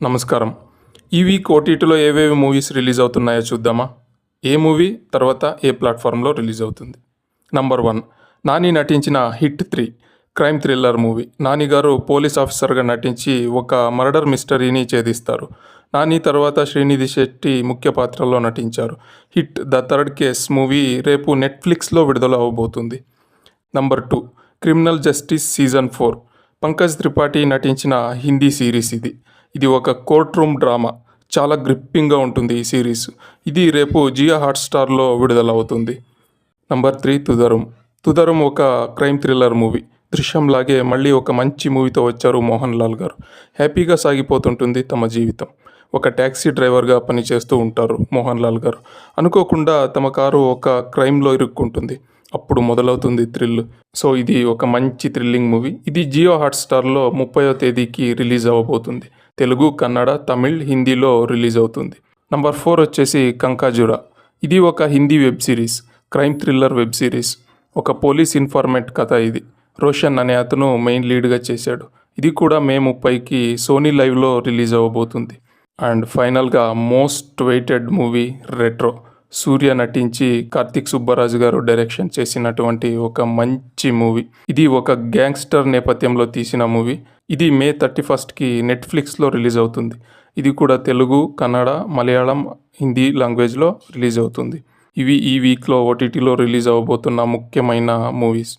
నమస్కారం. ఈ వీక్ ఓటీటీలో ఏవేవి మూవీస్ రిలీజ్ అవుతున్నాయో చూద్దామా? ఏ మూవీ తర్వాత ఏ ప్లాట్‌ఫార్మ్‌లో రిలీజ్ అవుతుంది? నంబర్ 1 నాని నటించిన 'hit 3' crime thriller movie. Nani గారు పోలీస్ ఆఫీసర్‌గా నటించి ఒక మర్డర్ మిస్టరీని ఛేదిస్తారు. నాని తర్వాత శ్రీనిధి శెట్టి ముఖ్య పాత్రలో నటించారు. 'Hit the third case' movie రేపు నెట్‌ఫ్లిక్స్‌లో విడుదల అవ్వబోతుంది. Number 2 criminal justice season 4 Pankaj Tripathi నటించిన హిందీ సిరీస్ ఇది. ఇది ఒక కోర్ట్ రూమ్ డ్రామా. చాలా గ్రిప్పింగ్గా ఉంటుంది ఈ సిరీస్. ఇది రేపు జియో హాట్‌స్టార్‌లో విడుదల అవుతుంది. నంబర్ 3 తుదరుం. తుదరుం ఒక క్రైమ్ థ్రిల్లర్ మూవీ. దృశ్యం లాగే మళ్ళీ ఒక మంచి మూవీతో వచ్చారు మోహన్ లాల్ గారు. హ్యాపీగా సాగిపోతుంటుంది తమ జీవితం. ఒక ట్యాక్సీ డ్రైవర్గా పనిచేస్తూ ఉంటారు మోహన్ లాల్ గారు. అనుకోకుండా తమ కారు ఒక క్రైమ్‌లో ఇరుక్కుంటుంది. అప్పుడు మొదలవుతుంది థ్రిల్. సో ఇది ఒక మంచి థ్రిల్లింగ్ మూవీ. ఇది జియో హాట్‌స్టార్‌లో 30వ తేదీకి రిలీజ్ అవ్వబోతుంది. తెలుగు, కన్నడ, తమిళ్, హిందీలో రిలీజ్ అవుతుంది. నంబర్ 4 వచ్చేసి 'కంకాజురా'. ఇది ఒక Hindi web series. Crime thriller web series. ఒక పోలీస్ ఇన్ఫార్మేట్ కథ ఇది. రోషన్ అనే అతను మెయిన్ లీడ్గా చేశాడు. ఇది కూడా మే 30కి సోనీ లైవ్లో రిలీజ్ అవ్వబోతుంది. అండ్ ఫైనల్గా మోస్ట్ వెయిటెడ్ మూవీ 'రెట్రో'. సూర్య నటించి కార్తిక్ సుబ్బరాజు గారు డైరెక్షన్ చేసినటువంటి ఒక మంచి మూవీ. ఇది ఒక గ్యాంగ్స్టర్ నేపథ్యంలో తీసిన మూవీ. ఇది మే 31కి నెట్‌ఫ్లిక్స్‌లో రిలీజ్ అవుతుంది. ఇది కూడా తెలుగు, కన్నడ, మలయాళం, హిందీ లాంగ్వేజ్లో రిలీజ్ అవుతుంది. ఇవి ఈ వీక్లో ఓటీటీలో రిలీజ్ అవ్వబోతున్న ముఖ్యమైన మూవీస్.